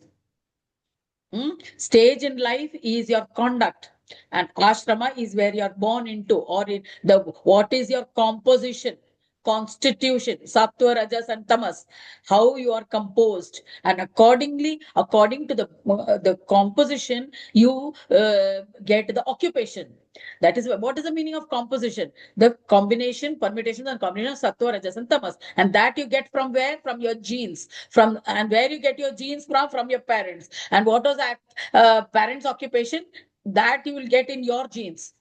Stage in life is your conduct, and ashrama is where you are born into, or in the what is your composition, constitution, sattva, rajas, and tamas, how you are composed, and according to the composition, you get the occupation. That is what is the meaning of composition? The combination, permutations, and combination of sattva, rajas, and tamas, and that you get from where? From your genes, and where you get your genes from your parents. And what was that parents' occupation? That you will get in your genes.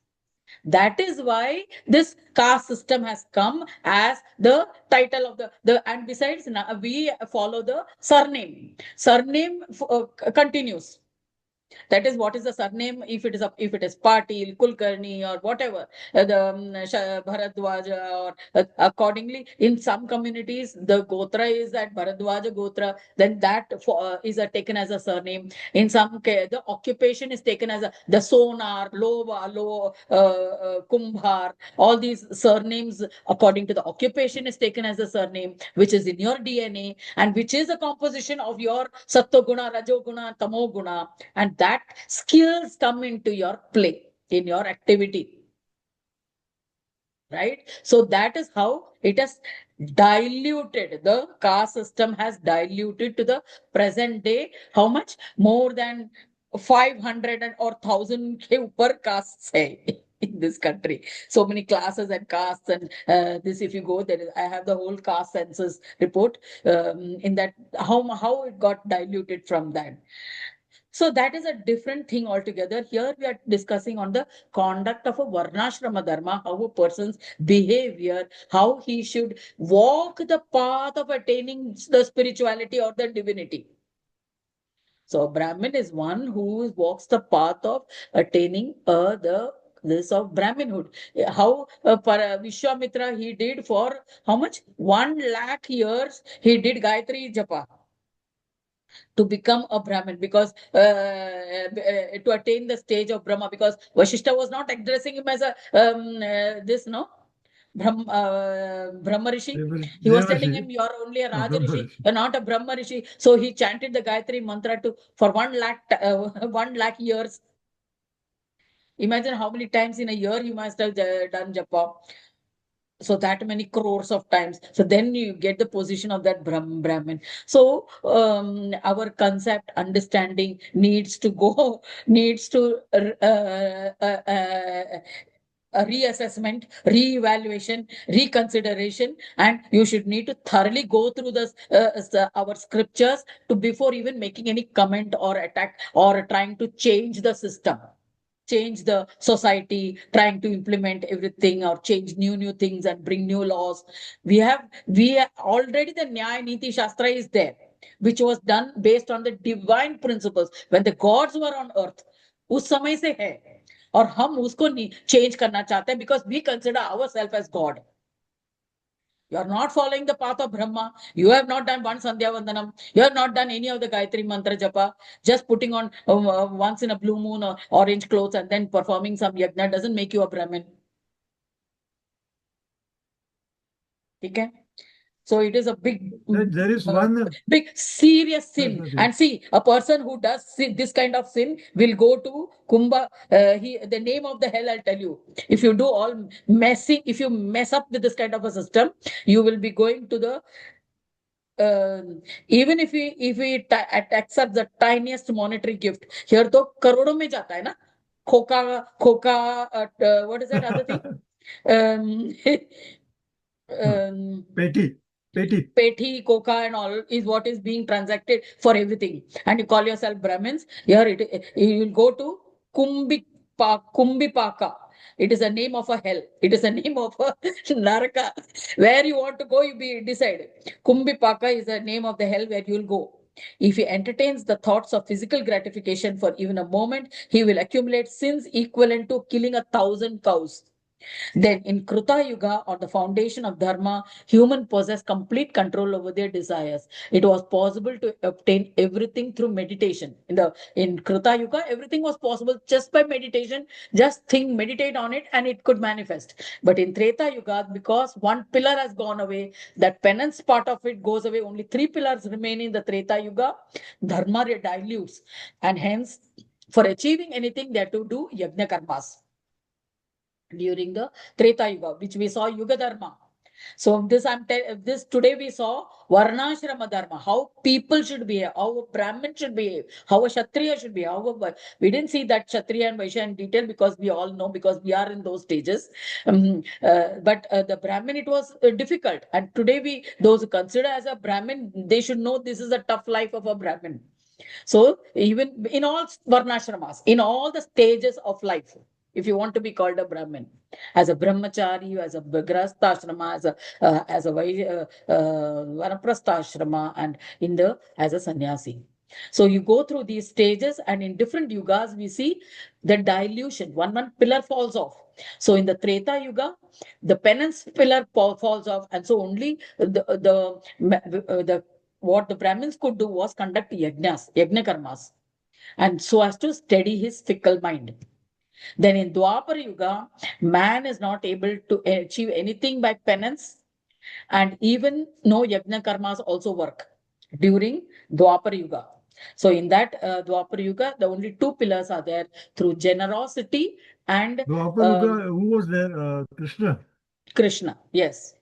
That is why this caste system has come as the title of and besides we follow the surname. Surname continues. That is what is the surname. If it is Patil, Kulkarni, or whatever, Bharadwaja, or accordingly, in some communities the Gotra is that Bharadwaja Gotra, then that is taken as a surname. In some case, the occupation is taken as the Sonar, Lova, Kumbhar. All these surnames according to the occupation is taken as a surname, which is in your DNA and which is a composition of your Sattva Guna, Rajo Guna, Tamo Guna, and that skills come into your play in your activity, right? So that is how it has diluted. The caste system has diluted to the present day. How much? More than 500 or 1000 ke upar castes hai in this country. So many classes and castes, and this, if you go there, I have the whole caste census report. In that, how it got diluted from that. So that is a different thing altogether. Here we are discussing on the conduct of a Varnashrama Dharma, how a person's behavior, how he should walk the path of attaining the spirituality or the divinity. So a Brahmin is one who walks the path of attaining the this of Brahminhood. How Vishwamitra, he did for how much? 1 lakh years he did Gayatri Japa. to become a Brahmin, because to attain the stage of Brahma, because Vasishtha was not addressing him as a this, no, Brahma Rishi. He was telling him, you are only a Raja Rishi, you're not a Brahma Rishi. So he chanted the Gayatri mantra for 1 lakh, 1 lakh years. Imagine how many times in a year you must have done japa. So that many crores of times. So then you get the position of that Brahmin. So our concept understanding needs to go, needs to a reassessment, re-evaluation, reconsideration, and you should need to thoroughly go through our scriptures to before even making any comment or attack or trying to change the system, change the society, trying to implement everything or change new things and bring new laws. We already, the Nyaya Niti Shastra is there, which was done based on the divine principles when the gods were on earth. उस समय से है और हम उसको change करना चाहते हैं because we consider ourselves as God. You are not following the path of Brahma. You have not done one Sandhya Vandanam. You have not done any of the Gayatri Mantra Japa. Just putting on once in a blue moon or orange clothes and then performing some yajna doesn't make you a Brahmin. Okay? So it is a big, there is one big serious sin. Saraswati. And see, a person who does this kind of sin will go to Kumbha. The name of the hell, I'll tell you. If you do all messing, if you mess up with this kind of a system, you will be going to the even if we accept the tiniest monetary gift, here to करोड़ों में जाता है ना, खोका, what is that other thing? Petty, coca, and all is what is being transacted for everything. And you call yourself Brahmins. Here you will go to Kumbipaka. It is a name of a hell. It is a name of a Naraka. Where you want to go, you decide. Kumbipaka is the name of the hell where you will go. If he entertains the thoughts of physical gratification for even a moment, he will accumulate sins equivalent to killing 1,000 cows. Then in Kruta Yuga, on the foundation of Dharma, humans possess complete control over their desires. It was possible to obtain everything through meditation. In Kruta Yuga, everything was possible just by meditation. Just meditate on it, and it could manifest. But in Treta Yuga, because one pillar has gone away, that penance part of it goes away. Only 3 pillars remain in the Treta Yuga. Dharma dilutes, and hence, for achieving anything, they have to do yagna karmas during the Treta Yuga, which we saw Yuga Dharma. So this today we saw Varnashrama Dharma, how people should behave, how a Brahmin should behave, how a Kshatriya should behave. We didn't see that Kshatriya and Vaishya in detail because we all know, because we are in those stages. But the Brahmin, it was difficult. And today those who consider as a Brahmin, they should know this is a tough life of a Brahmin. So even in all Varnashramas, in all the stages of life, if you want to be called a Brahmin, as a brahmacharya, as a grihastha ashrama, as a vanaprastha ashrama, and as a sannyasi. So you go through these stages, and in different yugas, we see the dilution. One pillar falls off. So in the Treta Yuga, the penance pillar falls off, and so only what the Brahmins could do was conduct yagna karmas, and so as to steady his fickle mind. Then in Dwapara Yuga, man is not able to achieve anything by penance, and even no yajna karmas also work during Dwapara Yuga. So in that Dwapara Yuga, the only 2 pillars are there through generosity and Dwapara Yuga, who was there? Krishna. Krishna, yes.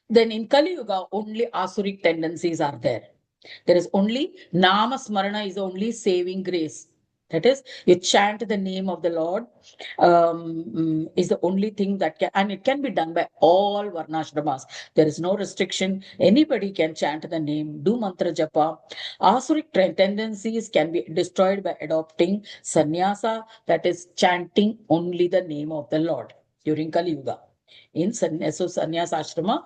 Then in Kali Yuga, only asuric tendencies are there. There is only Nama Smarana is only saving grace. That is, you chant the name of the Lord is the only thing that can, and it can be done by all Varnashramas. There is no restriction. Anybody can chant the name, do mantra japa. Asuric tendencies can be destroyed by adopting sannyasa, that is chanting only the name of the Lord during Kali Yuga. In sannyasa ashrama,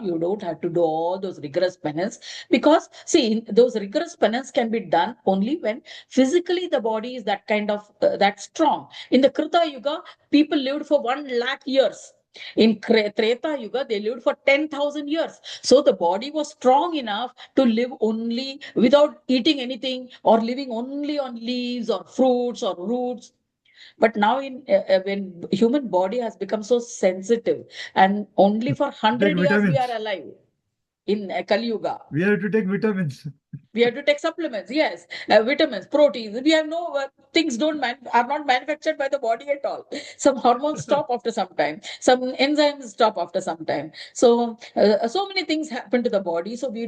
you don't have to do all those rigorous penance, because see, those rigorous penance can be done only when physically the body is that kind of that strong. In the Kruta Yuga, people lived for 1 lakh years. In Treta Yuga, they lived for 10,000 years. So the body was strong enough to live only without eating anything or living only on leaves or fruits or roots. But now, when human body has become so sensitive, and only for Take 100 years we are vitamins. alive in Kali Yuga. We have to take vitamins. We have to take supplements, yes, vitamins, proteins. We have no things don't are not manufactured by the body at all. Some hormones stop after some time. Some enzymes stop after some time. So, so many things happen to the body. So we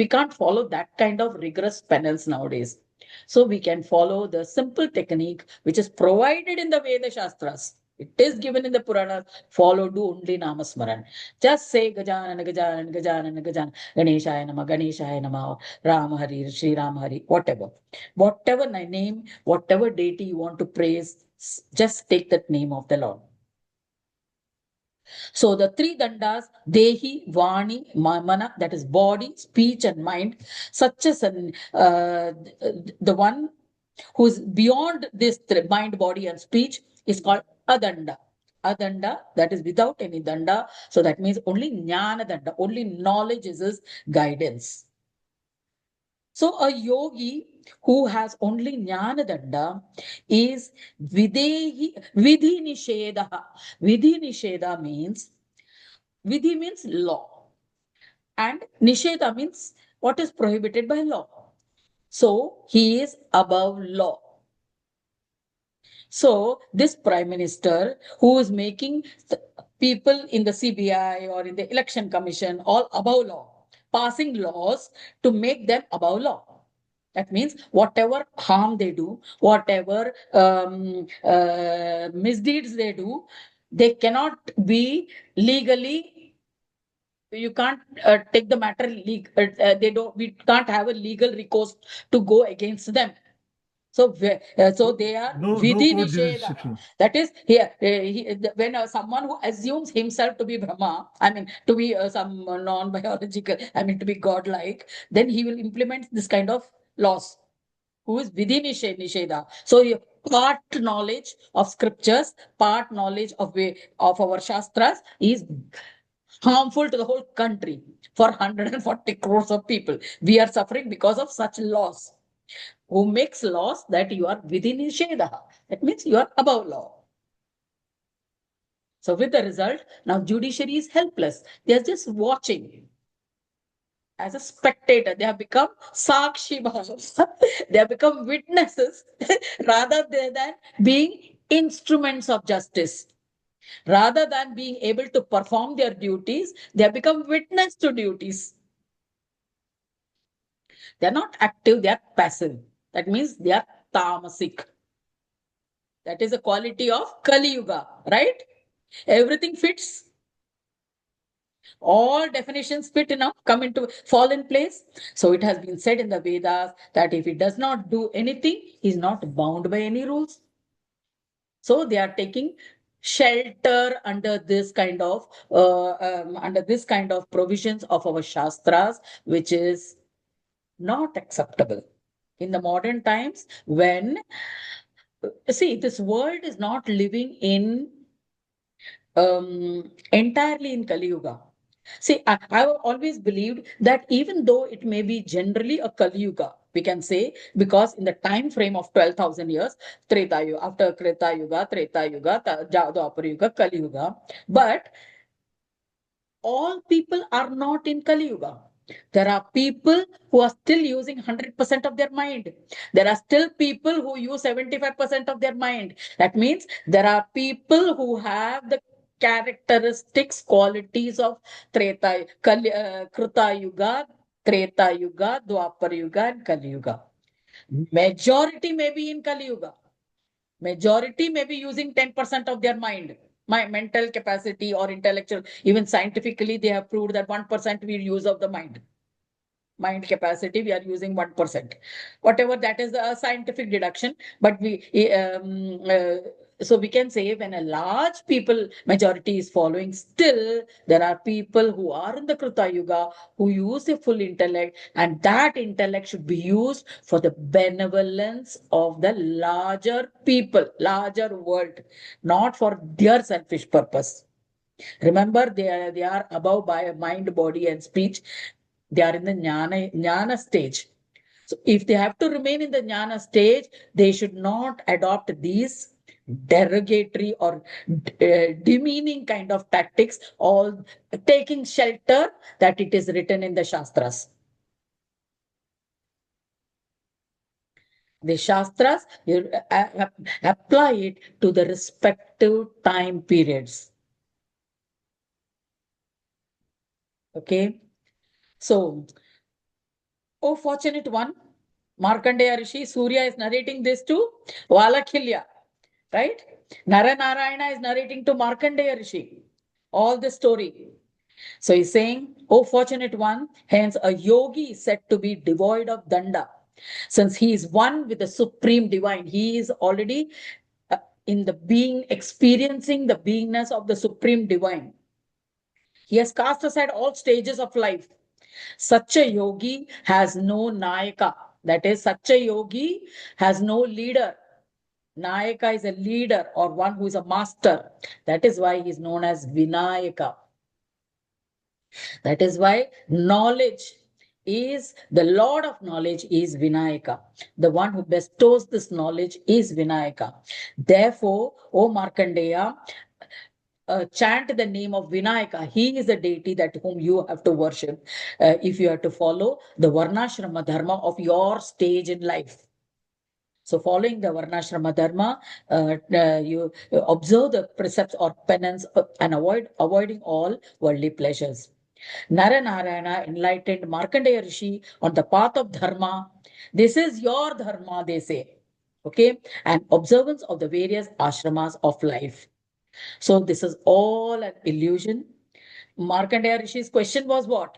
can't follow that kind of rigorous penance nowadays. So we can follow the simple technique which is provided in the Veda Shastras. It is given in the Puranas. Follow, do only Namasmaran. Just say Gajanana, Gajanana, Gajanana, Gajanana, Ganeshaya Nama, Ganeshaya Nama, Ram Hari, Sri Ram Hari, whatever. Whatever name, whatever deity you want to praise, just take that name of the Lord. So the three dandas, Dehi, Vani, Mana, that is body, speech, and mind, such as the one who is beyond this mind, body, and speech is called Adanda. Adanda, that is without any danda. So that means only jnana danda, only knowledge is his guidance. So a yogi who has only jnana danda is vidhi nisheda. Vidhi nisheda means, vidhi means law, and nisheda means what is prohibited by law. So he is above law. So this prime minister who is making people in the CBI or in the election commission all above law, passing laws to make them above law. That means whatever harm they do, whatever misdeeds they do, they cannot be legally. You can't take the matter they don't. We can't have a legal recourse to go against them. So, so they are No vidhi court nisheda. jurisdiction. That is here when someone who assumes himself to be Brahma, I mean to be some non-biological, I mean to be godlike, then he will implement this kind of laws. Who is vidhi nisheda? So part knowledge of scriptures, part knowledge of our shastras is harmful to the whole country for 140 crores of people. We are suffering because of such laws. Who makes laws that you are within Nisheda. That means you are above law. So with the result, now judiciary is helpless. They are just watching. As a spectator, they have become Sakshi Bhavas. They have become witnesses rather than being instruments of justice. Rather than being able to perform their duties, they have become witness to duties. They are not active, they are passive. That means they are tamasic. That is a quality of Kali Yuga, right? Everything fits. All definitions fit enough, fall in place. So it has been said in the Vedas that if he does not do anything, he's not bound by any rules. So they are taking shelter under this kind of provisions of our shastras, which is not acceptable in the modern times. When see, this world is not living in entirely in Kali Yuga. See, I've always believed that even though it may be generally a Kali Yuga, we can say, because in the time frame of 12,000 years, Treta Yuga, after Treta Yuga, Dwapara Yuga, Kali Yuga, but all people are not in Kali Yuga. There are people who are still using 100% of their mind. There are still people who use 75% of their mind. That means there are people who have the characteristics, qualities of Krita Yuga, Treta Yuga, Dwapar Yuga, and Kali Yuga. Majority may be in Kali Yuga. Majority may be using 10% of their mind, my mental capacity or intellectual. Even scientifically, they have proved that 1% we use of the mind capacity, we are using 1%. Whatever, that is a scientific deduction. But so we can say when a large people majority is following, still there are people who are in the Kruta Yuga who use a full intellect, and that intellect should be used for the benevolence of the larger people, larger world, not for their selfish purpose. Remember, they are above by mind, body, and speech. They are in the jnana stage. So if they have to remain in the jnana stage, they should not adopt these derogatory or demeaning kind of tactics, or taking shelter that it is written in the Shastras. The Shastras, you apply it to the respective time periods. Okay. So, oh, fortunate one, Markandeya Rishi, Surya is narrating this to Valakhilya, right? Naranarayana is narrating to Markandeya Rishi, all the story. So he's saying, oh, fortunate one, hence a yogi is said to be devoid of danda. Since he is one with the supreme divine, he is already in the being, experiencing the beingness of the supreme divine. He has cast aside all stages of life. Such a yogi has no nayaka. That is, such a yogi has no leader. Nayaka is a leader or one who is a master. That is why he is known as Vinayaka. That is why knowledge is the Lord of knowledge is Vinayaka. The one who bestows this knowledge is Vinayaka. Therefore, O Markandeya, chant the name of Vinayaka. He is the deity that whom you have to worship if you have to follow the Varnashrama Dharma of your stage in life. So following the Varnashrama Dharma, you observe the precepts or penance and avoiding all worldly pleasures. Naranarayana enlightened Markandeya Rishi on the path of Dharma. This is your Dharma, they say. Okay, and observance of the various ashramas of life. So this is all an illusion. Markandeya Rishi's question was what?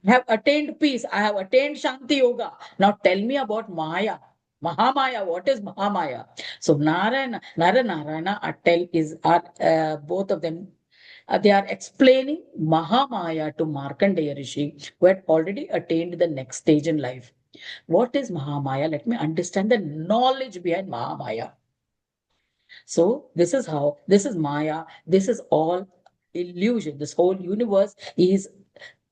I have attained peace. I have attained Shanti Yoga. Now tell me about Maya. Mahamaya. What is Mahamaya? So Naranarayana are both of them. They are explaining Mahamaya to Markandeya Rishi, who had already attained the next stage in life. What is Mahamaya? Let me understand the knowledge behind Mahamaya. So this is how, this is Maya, this is all illusion. This whole universe is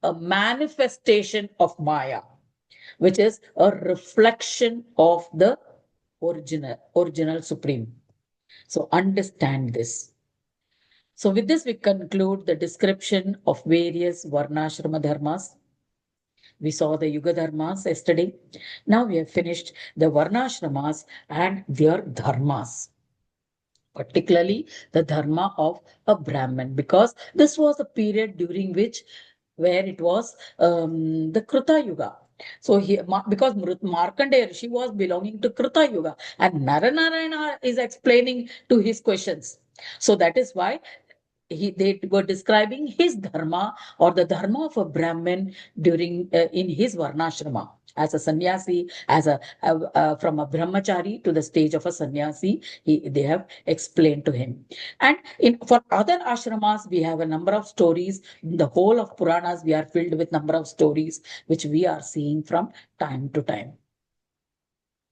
a manifestation of Maya, which is a reflection of the original supreme. So understand this. So with this, we conclude the description of various Varnashrama Dharmas. We saw the Yuga Dharmas yesterday. Now we have finished the Varnashramas and their Dharmas, particularly the dharma of a Brahmin, because this was a period during which where it was the Kruta Yuga. So because Markandeya Rishi was belonging to Kruta Yuga, and Naranarayana is explaining to his questions. So that is why they were describing his dharma or the dharma of a Brahmin during in his Varnashrama as a sannyasi, as from a brahmachari to the stage of a sannyasi. They have explained to him. And for other ashramas, we have a number of stories. In the whole of Puranas, we are filled with number of stories which we are seeing from time to time.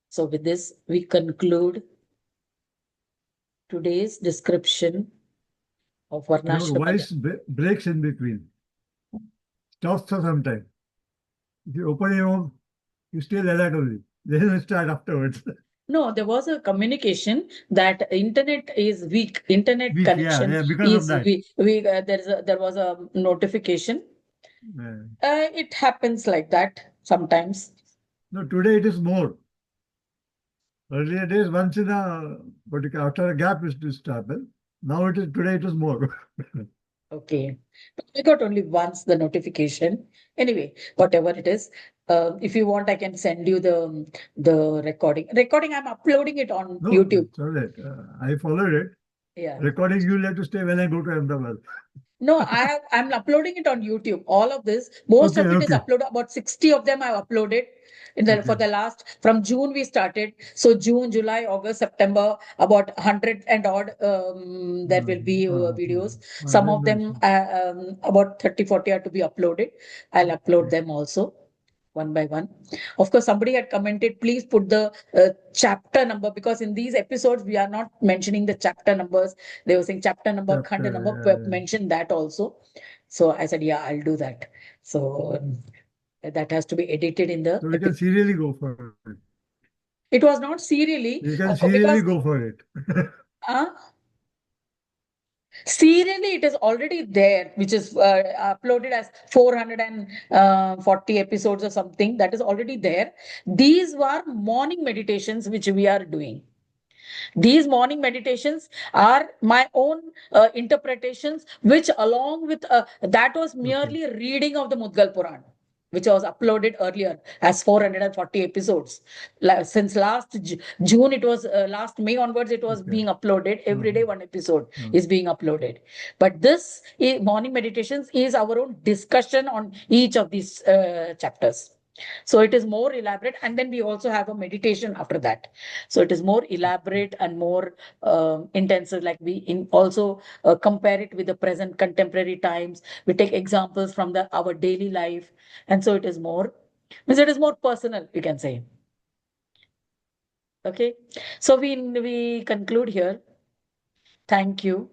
So with this, we conclude today's description of Your Varnashrama. voice breaks in between. Stops for some time. If you open your mouth, you stay like that only. Then you start afterwards. No, there was a communication that internet is weak. Internet Weak, connection yeah, because of is that. weak. There was a notification. Yeah. It happens like that sometimes. No, today it is more. Earlier days, once in a, but after a gap, it used to happen. Now it is, today it is more. Okay. But I got only once the notification. Anyway, whatever it is, if you want, I can send you the recording. Recording, I'm uploading it on No, YouTube. it's all right. I followed it. Yeah. Recording, you'll have to stay when I go to Ahmedabad. No, I'm uploading it on YouTube. All of this, most of it is Okay. uploaded. About 60 of them I've uploaded for the last, from June we started. So June, July, August, September, about 100 and odd there will be videos. Some of them about 30, 40 are to be uploaded. I'll upload them also. one by one. Of course, somebody had commented, please put the chapter number, because in these episodes, we are not mentioning the chapter numbers. They were saying chapter number, khanda number, mention that also. So I said, yeah, I'll do that. So that has to be edited in the. So we can serially go for it. It was not serially. You can serially go for it. Serially, it is already there, which is uploaded as 440 episodes or something. That is already there. These were morning meditations which we are doing. These morning meditations are my own interpretations, which along with that was merely reading of the Mudgal Puran, which was uploaded earlier as 440 episodes. Since last June, it was last May onwards, it was being uploaded. Every day, one episode is being uploaded. But this morning meditations is our own discussion on each of these chapters. So it is more elaborate. And then we also have a meditation after that. So it is more elaborate and more intensive. Like we also compare it with the present contemporary times. We take examples from our daily life. And so it is more personal, you can say. Okay. So we conclude here. Thank you.